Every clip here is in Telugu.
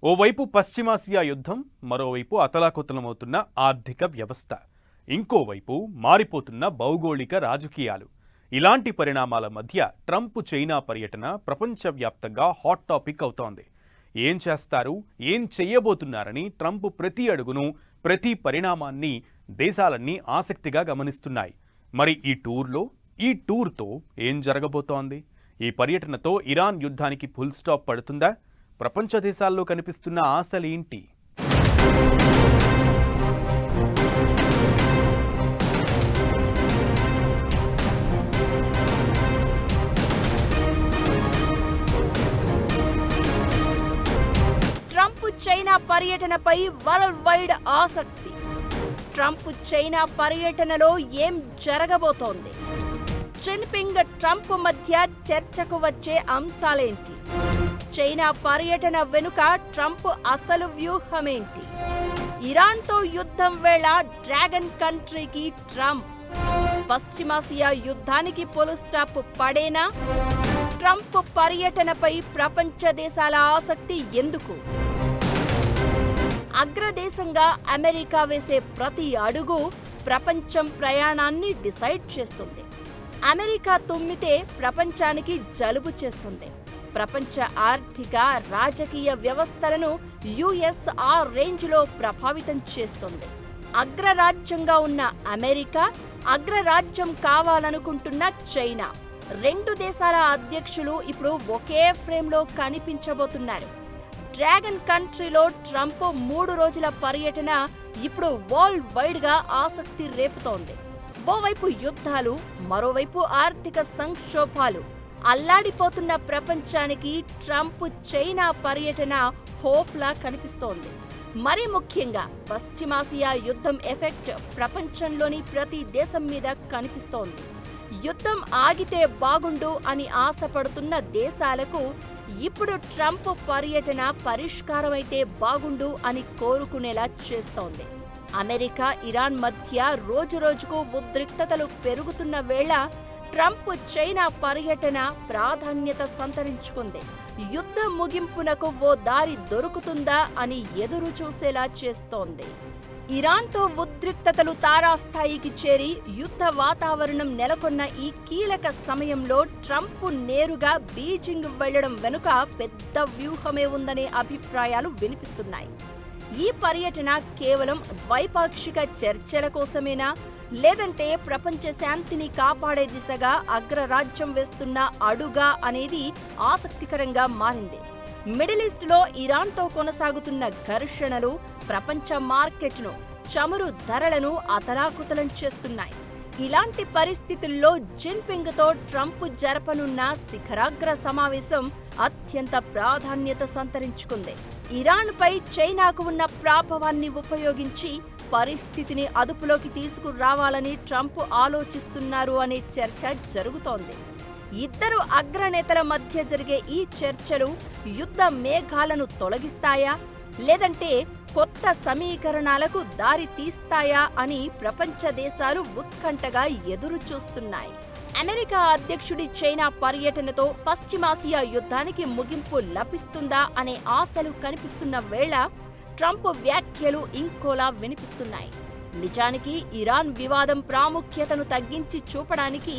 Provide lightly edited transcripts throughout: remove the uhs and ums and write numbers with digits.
ఓవైపు పశ్చిమాసియా యుద్ధం, మరోవైపు అతలాకుతలమవుతున్న ఆర్థిక వ్యవస్థ, ఇంకోవైపు మారిపోతున్న భౌగోళిక రాజకీయాలు. ఇలాంటి పరిణామాల మధ్య ట్రంప్ చైనా పర్యటన ప్రపంచవ్యాప్తంగా హాట్ టాపిక్ అవుతోంది. ఏం చేస్తారు, ఏం చెయ్యబోతున్నారని ట్రంప్ ప్రతి అడుగును, ప్రతి పరిణామాన్ని దేశాలన్నీ ఆసక్తిగా గమనిస్తున్నాయి. మరి ఈ టూర్తో ఏం జరగబోతోంది? ఈ పర్యటనతో ఇరాన్ యుద్ధానికి ఫుల్ స్టాప్ పడుతుందా? ప్రపంచ దేశాల్లో కనిపిస్తున్న ఆశలేంటి? ట్రంప్ చైనా పర్యటనపై వరల్డ్ వైడ్ ఆసక్తి. ట్రంప్ చైనా పర్యటనలో ఏం జరగబోతోంది? జిన్పింగ్ ట్రంప్ మధ్య చర్చకు వచ్చే అంశాలేంటి? చైనా పర్యటన వెనుక ట్రంప్ అసలు వ్యూహమేంటి? ఇరాన్తో యుద్ధం వేళ డ్రాగన్ కంట్రీకి ట్రంప్, పశ్చిమాసియా యుద్ధానికి ఫుల్ స్టాప్ పడేనా? ట్రంప్ పర్యటనపై ప్రపంచ దేశాల ఆసక్తి ఎందుకు? అగ్రదేశంగా అమెరికా వేసే ప్రతి అడుగు ప్రపంచం ప్రయాణాన్ని డిసైడ్ చేస్తుంది. అమెరికా తుమ్మితే ప్రపంచానికి జలుబు చేస్తుంది. ప్రపంచ ఆర్థిక, రాజకీయ వ్యవస్థలను యుఎస్ ఆ రేంజ్లో ప్రభావితం చేస్తుంది. అగ్రరాజ్యంగా ఉన్న అమెరికా, అగ్రరాజ్యం కావాలనుకుంటున్న చైనా, రెండు దేశాల అధ్యక్షులు ఇప్పుడు ఒకే ఫ్రేమ్లో కనిపించబోతున్నారు. డ్రాగన్ కంట్రీలో ట్రంప్ 3 రోజుల పర్యటన ఇప్పుడు వరల్డ్ వైడ్ గా ఆసక్తి రేపుతోంది. ఓవైపు యుద్ధాలు, మరోవైపు ఆర్థిక సంక్షోభాలు. అల్లాడిపోతున్న ప్రపంచానికి ట్రంప్ చైనా పర్యటన హోప్లా కనిపిస్తోంది. మరీ ముఖ్యంగా పశ్చిమాసియా యుద్ధం ఎఫెక్ట్ ప్రపంచంలోని ప్రతి దేశం మీద కనిపిస్తోంది. యుద్ధం ఆగితే బాగుండు అని ఆశపడుతున్న దేశాలకు ఇప్పుడు ట్రంప్ పర్యటన పరిష్కారమైతే బాగుండు అని కోరుకునేలా చేస్తోంది. అమెరికా, ఇరాన్ మధ్య రోజురోజుకు ఉద్రిక్తతలు పెరుగుతున్న వేళ ట్రంప్ చైనా పర్యటన ప్రాధాన్యత సంతరించుకుంది. యుద్ధ ముగింపునకు ఓ దారి దొరుకుతుందా అని ఎదురు చూసేలా చేస్తోంది. ఇరాన్తో ఉద్రిక్తతలు తారాస్థాయికి చేరి యుద్ధ వాతావరణం నెలకొన్న ఈ కీలక సమయంలో ట్రంప్ నేరుగా బీజింగ్ వెళ్లడం వెనుక పెద్ద వ్యూహమే ఉందనే అభిప్రాయాలు వినిపిస్తున్నాయి. ఈ పర్యటన కేవలం ద్వైపాక్షిక చర్చల కోసమేనా, లేదంటే ప్రపంచ శాంతిని కాపాడే దిశగా అగ్రరాజ్యం వేస్తున్న అడుగా అనేది ఆసక్తికరంగా మారింది. మిడిల్ ఈస్ట్లో ఇరాన్తో కొనసాగుతున్న ఘర్షణలు ప్రపంచ మార్కెట్ను, చమురు ధరలను అతలాకుతలం చేస్తున్నాయి. ఇలాంటి పరిస్థితుల్లో జిన్పింగ్తో ట్రంప్ జరపనున్న శిఖరాగ్ర సమావేశం అత్యంత ప్రాధాన్యత సంతరించుకుంది. ఇరాన్పై చైనాకు ఉన్న ప్రాభవాన్ని ఉపయోగించి పరిస్థితిని అదుపులోకి తీసుకురావాలని ట్రంప్ ఆలోచిస్తున్నారు అనే చర్చ జరుగుతోంది. ఇద్దరు అగ్రనేతల మధ్య జరిగే ఈ చర్చలు యుద్ధ మేఘాలను తొలగిస్తాయా, లేదంటే కొత్త సమీకరణాలకు దారి తీస్తాయా అని ప్రపంచ దేశాలు ఉత్కంఠగా ఎదురు చూస్తున్నాయి. అమెరికా అధ్యక్షుడి చైనా పర్యటనతో పశ్చిమాసియా యుద్ధానికి ముగింపు లభిస్తుందా అనే ఆశలు కనిపిస్తున్న వేళ ట్రంప్ వ్యాఖ్యలు ఇంకోలా వినిపిస్తున్నాయి. నిజానికి ఇరాన్ వివాదం ప్రాముఖ్యతను తగ్గించి చూపడానికి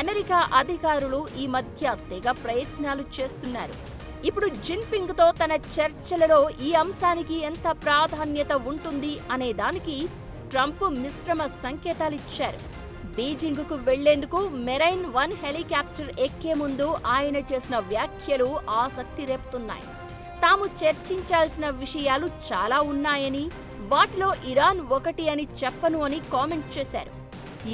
అమెరికా అధికారులు ఈ మధ్య తెగ ప్రయత్నాలు చేస్తున్నారు. ఇప్పుడు జిన్పింగ్తో తన చర్చలలో ఈ అంశానికి ఎంత ప్రాధాన్యత ఉంటుంది అనే దానికి ట్రంప్ మిశ్రమ సంకేతాలిచ్చారు. బీజింగ్కు వెళ్లేందుకు మెరైన్ 1 హెలికాప్టర్ ఎక్కే ముందు ఆయన చేసిన వ్యాఖ్యలు ఆసక్తి రేపుతున్నాయి. తాము చర్చించాల్సిన విషయాలు చాలా ఉన్నాయని, వాటిలో ఇరాన్ ఒకటి అని చెప్పను అని కామెంట్ చేశారు.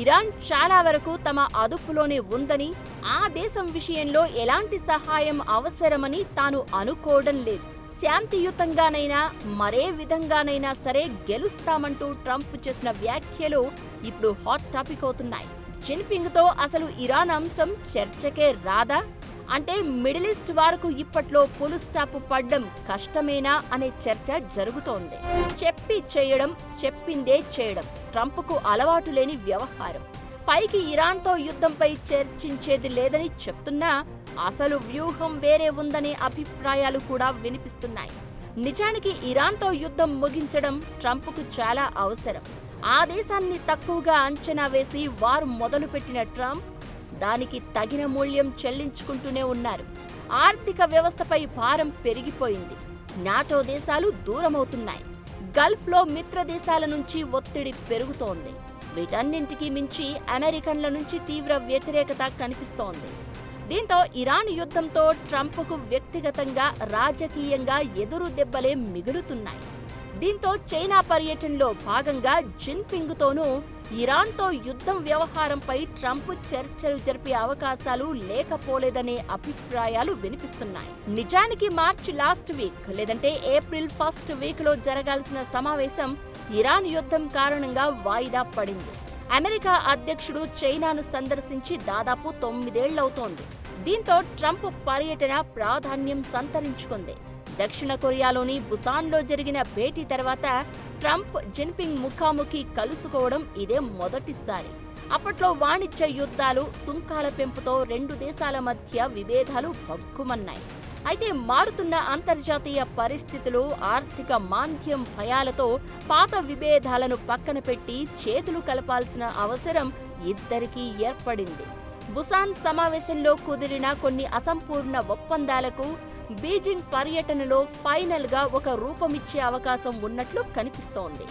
ఇరాన్ చాలా వరకు తమ అదుపులోనే ఉందని, ఆ దేశం విషయంలో ఎలాంటి సహాయం అవసరమని తాను అనుకోవడం లేదు. శాంతియుతంగానైనా మరే విధంగానైనా సరే గెలుస్తామంటూ ట్రంప్ చేసిన వ్యాఖ్యలు ఇప్పుడు హాట్ టాపిక్ అవుతున్నాయి. జిన్పింగ్తో అసలు ఇరాన్ అంశం చర్చకే రాదా? అంటే మిడిల్ ఈస్ట్ వరకు ఇప్పట్లో ఫుల్ స్టాప్ పడ్డం కష్టమేనా అనే చర్చ జరుగుతోంది. చెప్పి చేయడం, చెప్పిందే చేయడం ట్రంప్కు అలవాటు లేని వ్యవహారం. పైకి ఇరాన్తో యుద్ధంపై చర్చించేది లేదని చెప్తున్నా అసలు వ్యూహం వేరే ఉందనే అభిప్రాయాలు కూడా వినిపిస్తున్నాయి. నిజానికి ఇరాన్తో యుద్ధం ముగించడం ట్రంప్కు చాలా అవసరం. ఆ దేశాన్ని తక్కువగా అంచనా వేసి వారు మొదలుపెట్టిన ట్రంప్ దానికి తగిన మూల్యం చెల్లించుకుంటూనే ఉన్నారు. ఆర్థిక వ్యవస్థపై భారం పెరిగిపోయింది. నాటో దేశాలు దూరమవుతున్నాయి. గల్ఫ్లో మిత్ర దేశాల నుంచి ఒత్తిడి పెరుగుతోంది. వీటన్నింటికీ మించి అమెరికన్ల నుంచి తీవ్ర వ్యతిరేకత కనిపిస్తోంది. దీంతో ఇరాన్ యుద్ధంతో ట్రంప్కు వ్యక్తిగతంగా, రాజకీయంగా ఎదురు దెబ్బలే మిగులుతున్నాయి. దీంతో చైనా పర్యటనలో భాగంగా జిన్పింగ్తోనూ ఇరాన్తో యుద్ధం వ్యవహారంపై ట్రంప్ చర్చలు జరిపే అవకాశాలు లేకపోలేదనే అభిప్రాయాలు వినిపిస్తున్నాయి. నిజానికి మార్చి లాస్ట్ వీక్ లేదంటే ఏప్రిల్ ఫస్ట్ వీక్లో జరగాల్సిన సమావేశం ఇరాన్ యుద్ధం కారణంగా వాయిదా పడింది. అమెరికా అధ్యక్షుడు చైనాను సందర్శించి దాదాపు 9 ఏళ్లవుతోంది. దీంతో ట్రంప్ పర్యటన ప్రాధాన్యం సంతరించుకుంది. దక్షిణ కొరియాలోని బుసాన్లో జరిగిన భేటీ తర్వాత ట్రంప్, జిన్పింగ్ ముఖాముఖి కలుసుకోవడం ఇదే మొదటిసారి. అప్పట్లో వాణిజ్య యుద్ధాలు, సుంకాల పెంపుతో 2 దేశాల మధ్య విభేదాలు భగ్గుమన్నాయి. అయితే మారుతున్న అంతర్జాతీయ పరిస్థితులు, ఆర్థిక మాంద్యం భయాలతో పాత విభేదాలను పక్కన పెట్టి చేతులు కలపాల్సిన అవసరం ఇద్దరికీ ఏర్పడింది. బుసాన్ సమావేశంలో కుదిరిన కొన్ని అసంపూర్ణ ఒప్పందాలకు బీజింగ్ పర్యటనలో ఫైనల్గా ఒక రూపమిచ్చే అవకాశం ఉన్నట్లు కనిపిస్తోంది.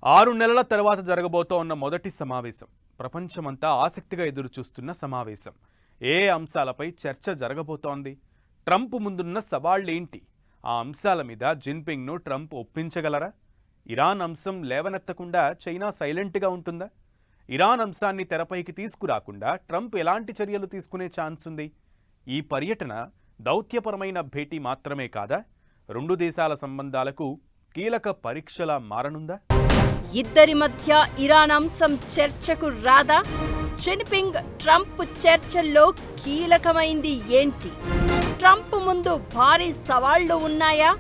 6 నెలల తర్వాత జరగబోతోన్న మొదటి సమావేశం, ప్రపంచమంతా ఆసక్తిగా ఎదురుచూస్తున్న సమావేశం. ఏ అంశాలపై చర్చ జరగబోతోంది? ట్రంప్ ముందున్న సవాళ్లేంటి? ఆ అంశాల మీద జిన్పింగ్ను ట్రంప్ ఒప్పించగలరా? ఇరాన్ అంశం లేవనెత్తకుండా చైనా సైలెంట్గా ఉంటుందా? ఇరాన్ అంశాన్ని తెరపైకి తీసుకురాకుండా ట్రంప్ ఎలాంటి చర్యలు తీసుకునే ఛాన్స్ ఉంది? ఈ పర్యటన దౌత్యపరమైన భేటీ మాత్రమే కాదా? 2 దేశాల సంబంధాలకు కీలక పరీక్షలా మారనుందా? ఇద్దరి మధ్య ఇరాన్ అంశం చర్చకు రాదా? జిన్పింగ్ ట్రంప్ చర్చల్లో కీలకమైంది ఏంటి? ట్రంప్ ముందు భారీ సవాళ్లు ఉన్నాయా?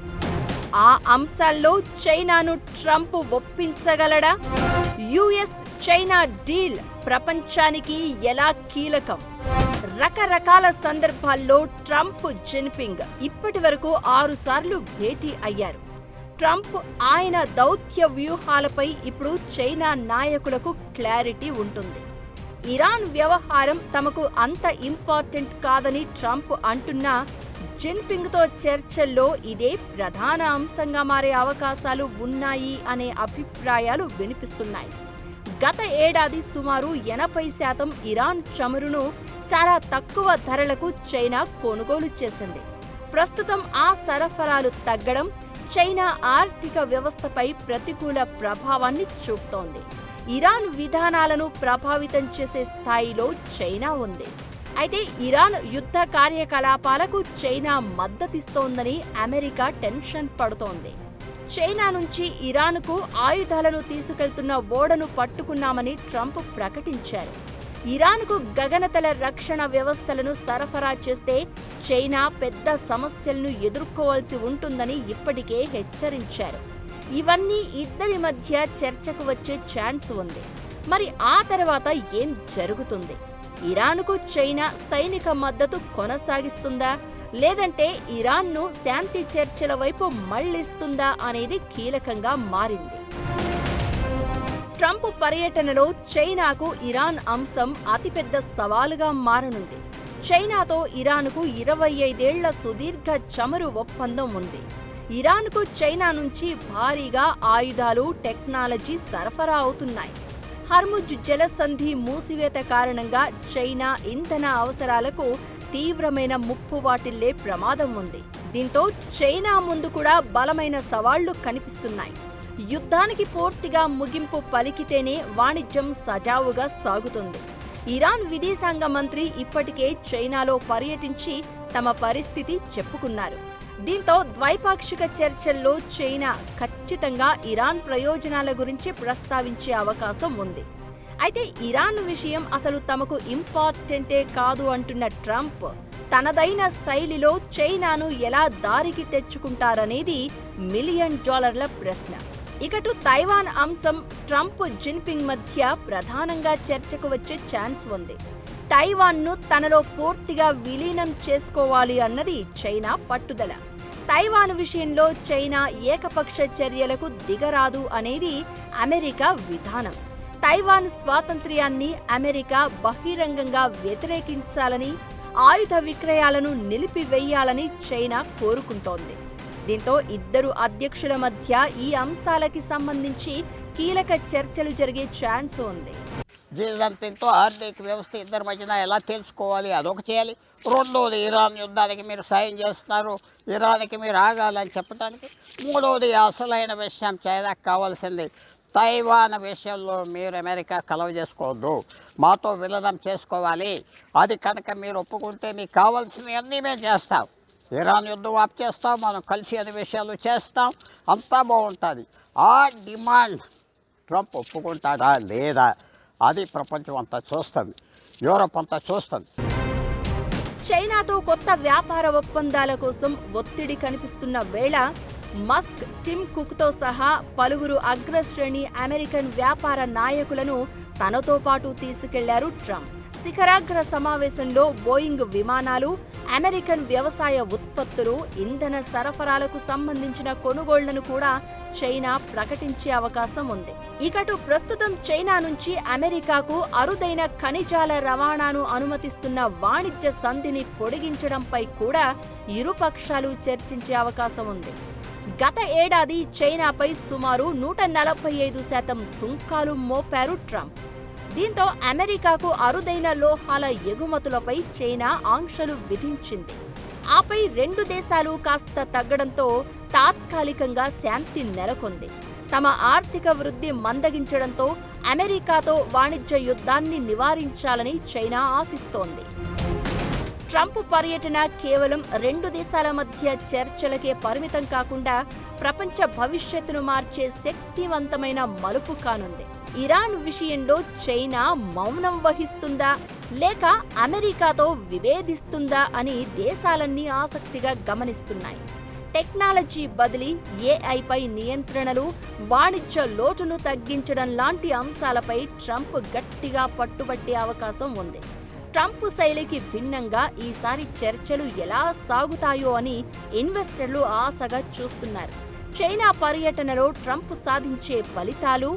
ఆ అంశాల్లో చైనాను ట్రంప్ ఒప్పించగలడా? యుఎస్ చైనా డీల్ ప్రపంచానికి ఎలా కీలకం? రకరకాల సందర్భాల్లో ట్రంప్, జిన్పింగ్ ఇప్పటి వరకు 6 సార్లు భేటీ అయ్యారు. ట్రంప్, ఆయన దౌత్య వ్యూహాలపై ఇప్పుడు చైనా నాయకులకు క్లారిటీ ఉంటుంది. ఇరాన్ వ్యవహారం తమకు అంత ఇంపార్టెంట్ కాదని ట్రంప్ అంటున్నా, జిన్పింగ్తో చర్చల్లో ఇదే ప్రధాన అంశంగా మారే అవకాశాలు ఉన్నాయి అనే అభిప్రాయాలు వినిపిస్తున్నాయి. గత ఏడాది సుమారు 80% ఇరాన్ చమురును చాలా తక్కువ ధరలకు చైనా కొనుగోలు చేసింది. ప్రస్తుతం ఆ సరఫరాలు తగ్గడం చైనా ఆర్థిక వ్యవస్థపై ప్రతికూల ప్రభావాన్ని చూపుతోంది. ఇరాన్ విధానాలను ప్రభావితం చేసే స్థాయిలో చైనా ఉంది. అయితే ఇరాన్ యుద్ధ కార్యకలాపాలకు చైనా మద్దతిస్తోందని అమెరికా టెన్షన్ పడుతోంది. చైనా నుంచి ఇరాన్కు ఆయుధాలను తీసుకెళ్తున్న ఓడను పట్టుకున్నామని ట్రంప్ ప్రకటించారు. ఇరాన్కు గగనతల రక్షణ వ్యవస్థలను సరఫరా చేస్తే చైనా పెద్ద సమస్యలను ఎదుర్కోవాల్సి ఉంటుందని ఇప్పటికే హెచ్చరించారు. ఇవన్నీ ఇద్దరి మధ్య చర్చకు వచ్చే ఛాన్స్ ఉంది. మరి ఆ తర్వాత ఏం జరుగుతుంది? ఇరాన్కు చైనా సైనిక మద్దతు కొనసాగిస్తుందా, లేదంటే ఇరాన్ను శాంతి చర్చల వైపు మళ్లిస్తుందా అనేది కీలకంగా మారింది. ట్రంప్ పర్యటనలో చైనాకు ఇరాన్ అంశం అతిపెద్ద సవాలుగా మారనుంది. చైనాతో ఇరాన్కు 25 ఏళ్ల సుదీర్ఘ చమురు ఒప్పందం ఉంది. ఇరాన్కు చైనా నుంచి భారీగా ఆయుధాలు, టెక్నాలజీ సరఫరా అవుతున్నాయి. హర్ముజ్ జలసంధి మూసివేత కారణంగా చైనా ఇంధన అవసరాలకు తీవ్రమైన ముప్పు వాటిల్లే ప్రమాదం ఉంది. దీంతో చైనా ముందు కూడా బలమైన సవాళ్లు కనిపిస్తున్నాయి. యుద్ధానికి పూర్తిగా ముగింపు పలికితేనే వాణిజ్యం సజావుగా సాగుతుంది. ఇరాన్ విదేశాంగ మంత్రి ఇప్పటికే చైనాలో పర్యటించి తమ పరిస్థితి చెప్పుకున్నారు. దీంతో ద్వైపాక్షిక చర్చల్లో చైనా ఖచ్చితంగా ఇరాన్ ప్రయోజనాల గురించి ప్రస్తావించే అవకాశం ఉంది. అయితే ఇరాన్ విషయం అసలు తమకు ఇంపార్టెంటే కాదు అంటున్న ట్రంప్ తనదైన శైలిలో చైనాను ఎలా దారికి తెచ్చుకుంటారనేది $1 మిలియన్ ప్రశ్న. ఇకటు తైవాన్ అంశం ట్రంప్, జిన్పింగ్ మధ్య ప్రధానంగా చర్చకు వచ్చే ఛాన్స్ ఉంది. తైవాన్ను తనలో పూర్తిగా విలీనం చేసుకోవాలి అన్నది చైనా పట్టుదల. తైవాన్ విషయంలో చైనా ఏకపక్ష చర్యలకు దిగరాదు అనేది అమెరికా విధానం. తైవాన్ స్వాతంత్ర్యాన్ని అమెరికా బహిరంగంగా వ్యతిరేకించాలని, ఆయుధ విక్రయాలను నిలిపివేయాలని చైనా కోరుకుంటోంది. దీంతో ఇద్దరు అధ్యక్షుల మధ్య ఈ అంశాలకి సంబంధించి కీలక చర్చలు జరిగే ఛాన్స్ ఉంది. జీ జిన్పింగ్తో ఆర్థిక వ్యవస్థ ఇద్దరి మధ్యన ఎలా తెలుసుకోవాలి, అదొక చేయాలి. రెండోది ఇరాన్ యుద్ధానికి మీరు సాయం చేస్తున్నారు, ఇరాన్కి మీరు ఆగాలని చెప్పడానికి. మూడవది అసలైన విషయం చైనాకు కావాల్సింది, తైవాన్ విషయంలో మీరు అమెరికా కలవ చేసుకోవద్దు, మాతో విలీనం చేసుకోవాలి. అది కనుక మీరు ఒప్పుకుంటే మీకు కావాల్సినవన్నీ మేము చేస్తాం. ఇరాన్ యుద్ధం ఆప్ చేస్తాం, మనం కలిసి అన్ని విషయాలు చేస్తాం, అంతా బాగుంటుంది. ఆ డిమాండ్ ట్రంప్ ఒప్పుకుంటాడా లేదా అది ప్రపంచం అంతా చూస్తుంది, యూరోప్ అంతా చూస్తుంది. చైనాతో కొత్త వ్యాపార ఒప్పందాల కోసం ఒత్తిడి కనిపిస్తున్న వేళ మస్క్, టిమ్ కుక్తో సహా పలువురు అగ్రశ్రేణి అమెరికన్ వ్యాపార నాయకులను తనతో పాటు తీసుకెళ్లారు ట్రంప్. శిఖరాగ్ర సమావేశంలో బోయింగ్ విమానాలు, అమెరికన్ వ్యవసాయ ఉత్పత్తులు, ఇంధన సరఫరాలకు సంబంధించిన కొనుగోళ్లను కూడా చైనా ప్రకటించే అవకాశం ఉంది. ఇకటు ప్రస్తుతం చైనా నుంచి అమెరికాకు అరుదైన ఖనిజాల రవాణాను అనుమతిస్తున్న వాణిజ్య సంధిని పొడిగించడంపై కూడా ఇరు పక్షాలు చర్చించే అవకాశం ఉంది. గత ఏడాది చైనాపై సుమారు 145% సుంకాలు మోపారు ట్రంప్. దీంతో అమెరికాకు అరుదైన లోహాల ఎగుమతులపై చైనా ఆంక్షలు విధించింది. ఆపై రెండు దేశాలు కాస్త తగ్గడంతో తాత్కాలికంగా శాంతి నెలకొంది. తమ ఆర్థిక వృద్ధి మందగించడంతో అమెరికాతో వాణిజ్య యుద్ధాన్ని నివారించాలని చైనా ఆశిస్తోంది. ట్రంప్ పర్యటన కేవలం రెండు దేశాల మధ్య చర్చలకే పరిమితం కాకుండా ప్రపంచ భవిష్యత్తును మార్చే శక్తివంతమైన మలుపు కానుంది. ఇరాన్ విషయంలో చైనా మౌనం వహిస్తుందా లేక అమెరికాతో విభేదిస్తుందా అని దేశాలన్నీ ఆసక్తిగా గమనిస్తున్నాయి. టెక్నాలజీ బదిలీ, ఏఐపై నియంత్రణలు, వాణిజ్య లోటును తగ్గించడం లాంటి అంశాలపై ట్రంప్ గట్టిగా పట్టుబట్టే అవకాశం ఉంది. ట్రంప్ శైలికి భిన్నంగా ఈసారి చర్చలు ఎలా సాగుతాయో అని ఇన్వెస్టర్లు ఆశగా చూస్తున్నారు. చైనా పర్యటనలో ట్రంప్ సాధించే ఫలితాలు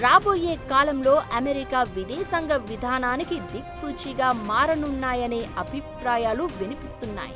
రాబోయే కాలంలో అమెరికా విదేశాంగ విధానానికి దిక్సూచిగా మారనున్నాయనే అభిప్రాయాలు వినిపిస్తున్నాయి.